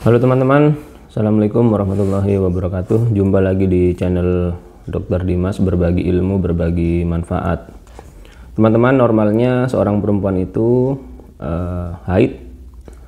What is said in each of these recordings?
Halo teman-teman, Assalamualaikum warahmatullahi wabarakatuh. Jumpa lagi di channel Dr. Dimas, berbagi ilmu, berbagi manfaat. Teman-teman, normalnya seorang perempuan itu haid,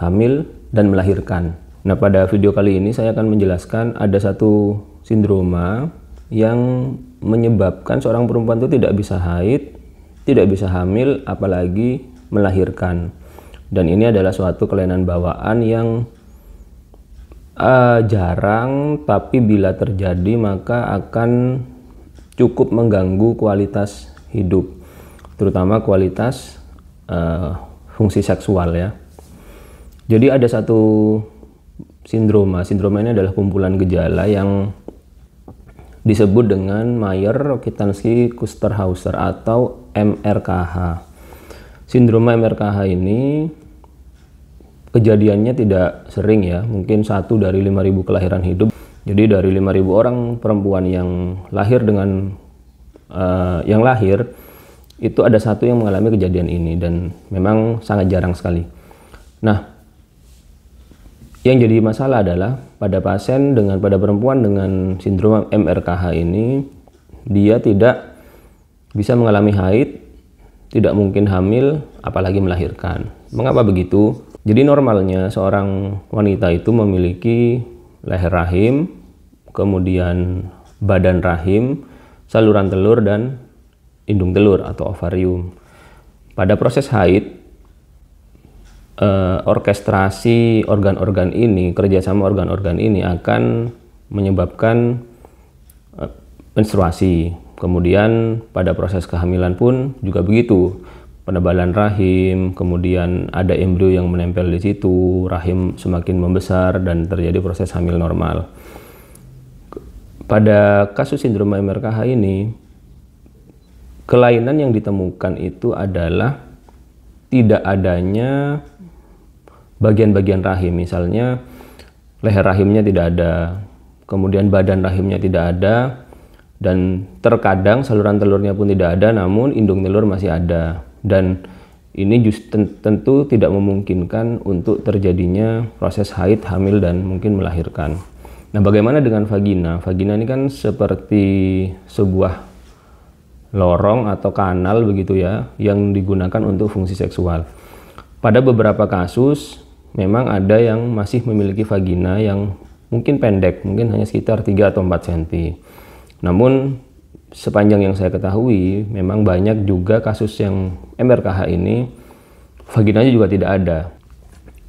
hamil, dan melahirkan. Nah, pada video kali ini saya akan menjelaskan ada satu sindroma yang menyebabkan seorang perempuan itu tidak bisa haid, tidak bisa hamil, apalagi melahirkan. Dan ini adalah suatu kelainan bawaan yang jarang, tapi bila terjadi maka akan cukup mengganggu kualitas hidup, terutama kualitas fungsi seksual ya. Jadi ada satu sindroma ini adalah kumpulan gejala yang disebut dengan Mayer-Rokitansky-Kuster-Hauser atau MRKH. Sindroma MRKH ini kejadiannya tidak sering ya, mungkin 1 dari 5.000 kelahiran hidup. Jadi dari 5.000 orang perempuan yang lahir itu ada 1 yang mengalami kejadian ini, dan memang sangat jarang sekali. Nah, yang jadi masalah adalah pada perempuan dengan sindrom MRKH ini, dia tidak bisa mengalami haid, tidak mungkin hamil, apalagi melahirkan. Mengapa begitu? Jadi normalnya seorang wanita itu memiliki leher rahim, kemudian badan rahim, saluran telur, dan indung telur atau ovarium. Pada proses haid, orkestrasi organ-organ ini, kerjasama organ-organ ini akan menyebabkan menstruasi. Kemudian pada proses kehamilan pun juga begitu. Penebalan rahim, kemudian ada embrio yang menempel di situ, rahim semakin membesar dan terjadi proses hamil normal. Pada kasus sindrom MRKH ini, kelainan yang ditemukan itu adalah tidak adanya bagian-bagian rahim, misalnya leher rahimnya tidak ada, kemudian badan rahimnya tidak ada, dan terkadang saluran telurnya pun tidak ada, namun indung telur masih ada. Dan ini tentu tidak memungkinkan untuk terjadinya proses haid, hamil, dan mungkin melahirkan. Nah, bagaimana dengan vagina? Vagina ini kan seperti sebuah lorong atau kanal begitu ya, yang digunakan untuk fungsi seksual. Pada beberapa kasus memang ada yang masih memiliki vagina yang mungkin pendek, mungkin hanya sekitar 3 atau 4 cm. Namun sepanjang yang saya ketahui, memang banyak juga kasus yang MRKH ini vaginanya juga tidak ada.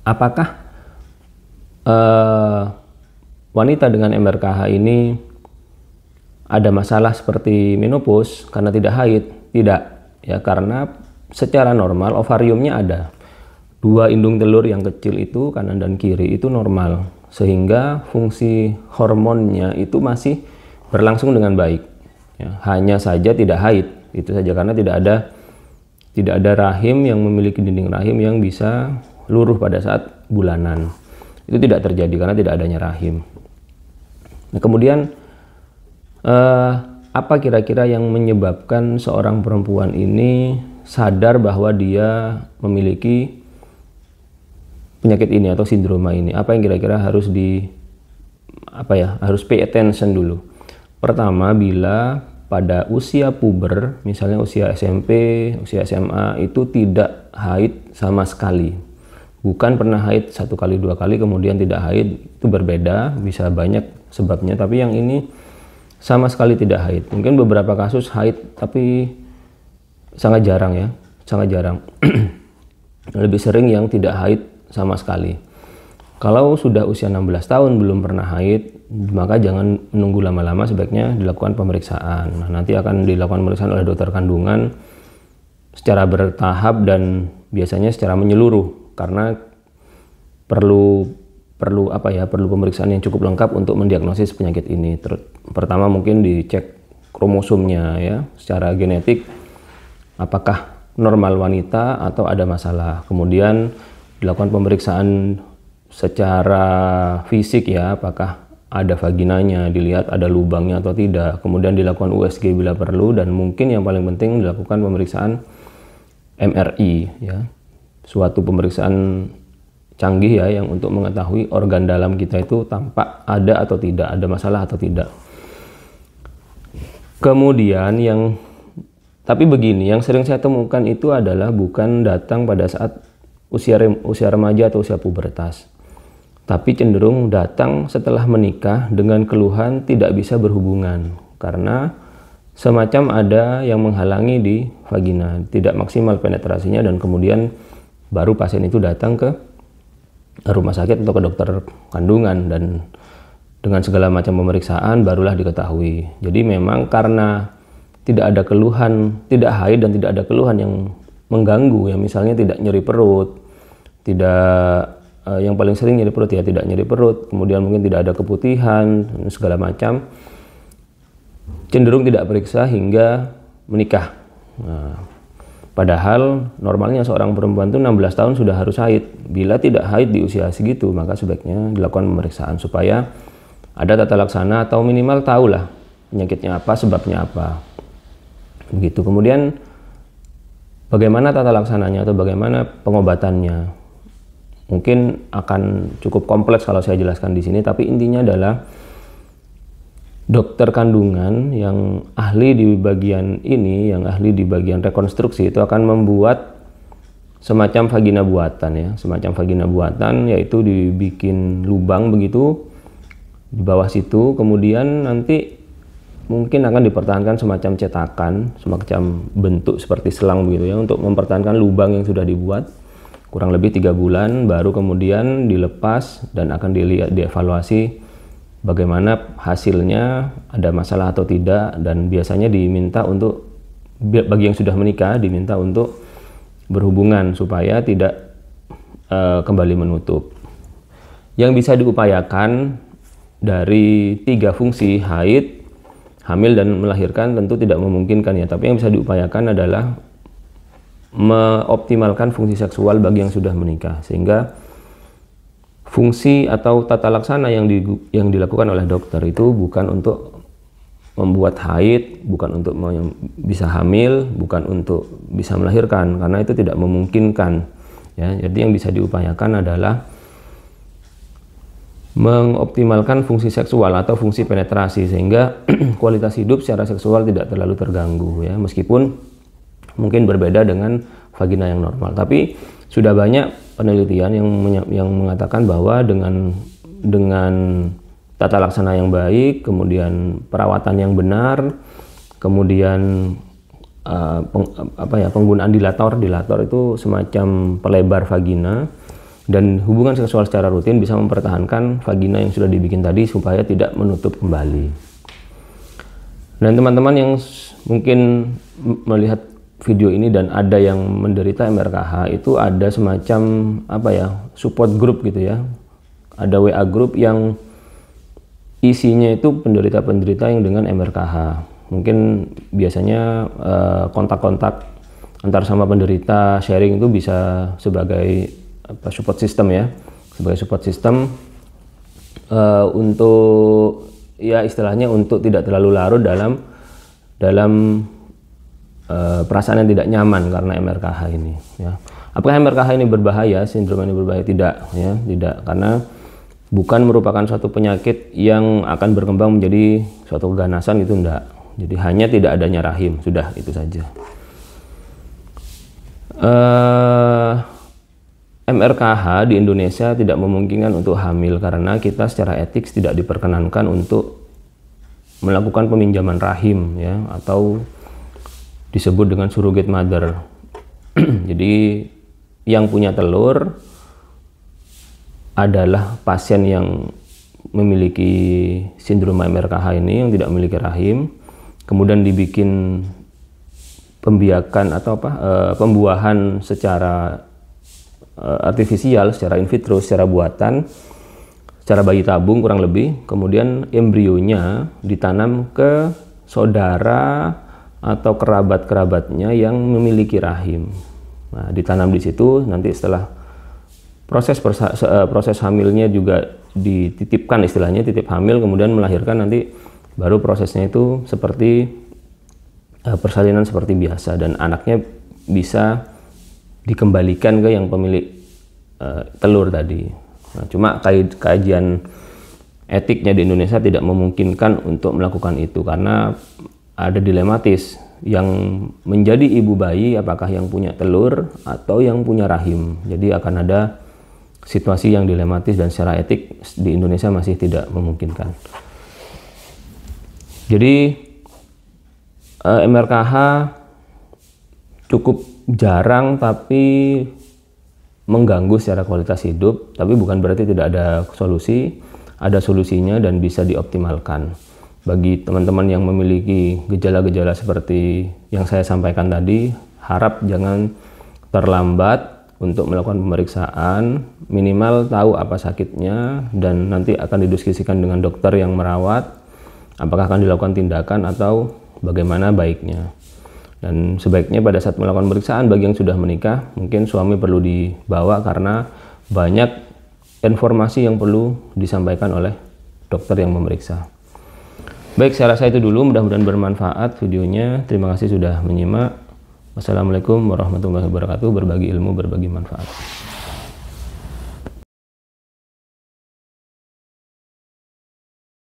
Apakah wanita dengan MRKH ini ada masalah seperti menopause karena tidak haid? Tidak ya, karena secara normal ovariumnya ada. 2 indung telur yang kecil itu, kanan dan kiri, itu normal, sehingga fungsi hormonnya itu masih berlangsung dengan baik. Ya, hanya saja tidak haid, itu saja, karena tidak ada rahim yang memiliki dinding rahim yang bisa luruh pada saat bulanan. Itu tidak terjadi karena tidak adanya rahim. Nah, kemudian apa kira-kira yang menyebabkan seorang perempuan ini sadar bahwa dia memiliki penyakit ini atau sindroma ini? Apa yang kira-kira harus harus pay attention dulu. Pertama, bila pada usia puber, misalnya usia SMP, usia SMA, itu tidak haid sama sekali. Bukan pernah haid 1 kali 2 kali kemudian tidak haid, itu berbeda, bisa banyak sebabnya, tapi yang ini sama sekali tidak haid. Mungkin beberapa kasus haid, tapi sangat jarang ya, sangat jarang. Lebih sering yang tidak haid sama sekali. Kalau sudah usia 16 tahun belum pernah haid, maka jangan menunggu lama-lama, sebaiknya dilakukan pemeriksaan. Nah, nanti akan dilakukan pemeriksaan oleh dokter kandungan secara bertahap dan biasanya secara menyeluruh, karena perlu pemeriksaan yang cukup lengkap untuk mendiagnosis penyakit ini. Pertama mungkin dicek kromosomnya ya, secara genetik apakah normal wanita atau ada masalah. Kemudian dilakukan pemeriksaan secara fisik ya, apakah ada vaginanya, dilihat ada lubangnya atau tidak. Kemudian dilakukan USG bila perlu, dan mungkin yang paling penting dilakukan pemeriksaan MRI ya, suatu pemeriksaan canggih ya, yang untuk mengetahui organ dalam kita itu tampak ada atau tidak, ada masalah atau tidak. Kemudian tapi begini, yang sering saya temukan itu adalah bukan datang pada saat usia remaja atau usia pubertas, tapi cenderung datang setelah menikah dengan keluhan tidak bisa berhubungan karena semacam ada yang menghalangi di vagina, tidak maksimal penetrasinya, dan kemudian baru pasien itu datang ke rumah sakit atau ke dokter kandungan, dan dengan segala macam pemeriksaan barulah diketahui. Jadi memang karena tidak ada keluhan, tidak haid dan tidak ada keluhan yang mengganggu, ya misalnya tidak nyeri perut, yang paling sering nyeri perut ya, tidak nyeri perut, kemudian mungkin tidak ada keputihan, segala macam, cenderung tidak periksa hingga menikah. Nah, padahal normalnya seorang perempuan itu 16 tahun sudah harus haid. Bila tidak haid di usia segitu, maka sebaiknya dilakukan pemeriksaan supaya ada tata laksana atau minimal tahulah penyakitnya apa, sebabnya apa. Begitu. Kemudian bagaimana tata laksananya atau bagaimana pengobatannya? Mungkin akan cukup kompleks kalau saya jelaskan di sini, tapi intinya adalah dokter kandungan yang ahli di bagian ini, yang ahli di bagian rekonstruksi itu akan membuat semacam vagina buatan ya, semacam vagina buatan, yaitu dibikin lubang begitu di bawah situ, kemudian nanti mungkin akan dipertahankan semacam cetakan, semacam bentuk seperti selang begitu ya, untuk mempertahankan lubang yang sudah dibuat kurang lebih 3 bulan, baru kemudian dilepas dan akan dievaluasi bagaimana hasilnya, ada masalah atau tidak, dan biasanya diminta untuk, bagi yang sudah menikah, diminta untuk berhubungan supaya tidak kembali menutup. Yang bisa diupayakan dari 3 fungsi, haid, hamil, dan melahirkan tentu tidak memungkinkan ya, tapi yang bisa diupayakan adalah mengoptimalkan fungsi seksual bagi yang sudah menikah, sehingga fungsi atau tata laksana yang dilakukan oleh dokter itu bukan untuk membuat haid, bukan untuk bisa hamil, bukan untuk bisa melahirkan, karena itu tidak memungkinkan ya. Jadi yang bisa diupayakan adalah mengoptimalkan fungsi seksual atau fungsi penetrasi, sehingga kualitas hidup secara seksual tidak terlalu terganggu ya, meskipun mungkin berbeda dengan vagina yang normal. Tapi sudah banyak penelitian yang mengatakan bahwa dengan tata laksana yang baik, kemudian perawatan yang benar, kemudian penggunaan dilator itu semacam pelebar vagina, dan hubungan seksual secara rutin bisa mempertahankan vagina yang sudah dibikin tadi supaya tidak menutup kembali. Dan teman-teman yang mungkin melihat video ini dan ada yang menderita MRKH, itu ada semacam support group gitu ya. Ada WA group yang isinya itu penderita-penderita yang dengan MRKH. Mungkin biasanya kontak-kontak antar sama penderita sharing itu bisa sebagai support system ya, sebagai support system untuk ya istilahnya untuk tidak terlalu larut dalam perasaan yang tidak nyaman karena MRKH ini ya. Apakah MRKH ini berbahaya, sindrom ini berbahaya? Tidak ya, tidak, karena bukan merupakan suatu penyakit yang akan berkembang menjadi suatu keganasan, itu enggak. Jadi hanya tidak adanya rahim, sudah itu saja. MRKH di Indonesia tidak memungkinkan untuk hamil karena kita secara etik tidak diperkenankan untuk melakukan peminjaman rahim ya, atau disebut dengan surrogate mother. Jadi yang punya telur adalah pasien yang memiliki sindrom MRKH ini, yang tidak memiliki rahim, kemudian dibikin pembiakan atau pembuahan secara artifisial, secara in vitro, secara buatan, secara bayi tabung kurang lebih, kemudian embrionya ditanam ke saudara atau kerabat-kerabatnya yang memiliki rahim. Nah, ditanam di situ, nanti setelah proses hamilnya juga dititipkan, istilahnya titip hamil, kemudian melahirkan, nanti baru prosesnya itu seperti persalinan seperti biasa, dan anaknya bisa dikembalikan ke yang pemilik telur tadi. Nah, cuma kajian etiknya di Indonesia tidak memungkinkan untuk melakukan itu karena ada dilematis. Yang menjadi ibu bayi apakah yang punya telur atau yang punya rahim. Jadi akan ada situasi yang dilematis dan secara etik di Indonesia masih tidak memungkinkan. Jadi MRKH cukup jarang tapi mengganggu secara kualitas hidup, tapi bukan berarti tidak ada solusi. Ada solusinya dan bisa dioptimalkan. Bagi teman-teman yang memiliki gejala-gejala seperti yang saya sampaikan tadi, harap jangan terlambat untuk melakukan pemeriksaan, minimal tahu apa sakitnya dan nanti akan didiskusikan dengan dokter yang merawat, apakah akan dilakukan tindakan atau bagaimana baiknya. Dan sebaiknya pada saat melakukan pemeriksaan bagi yang sudah menikah, mungkin suami perlu dibawa karena banyak informasi yang perlu disampaikan oleh dokter yang memeriksa. Baik, saya rasa itu dulu. Mudah-mudahan bermanfaat videonya. Terima kasih sudah menyimak. Wassalamualaikum warahmatullahi wabarakatuh. Berbagi ilmu, berbagi manfaat.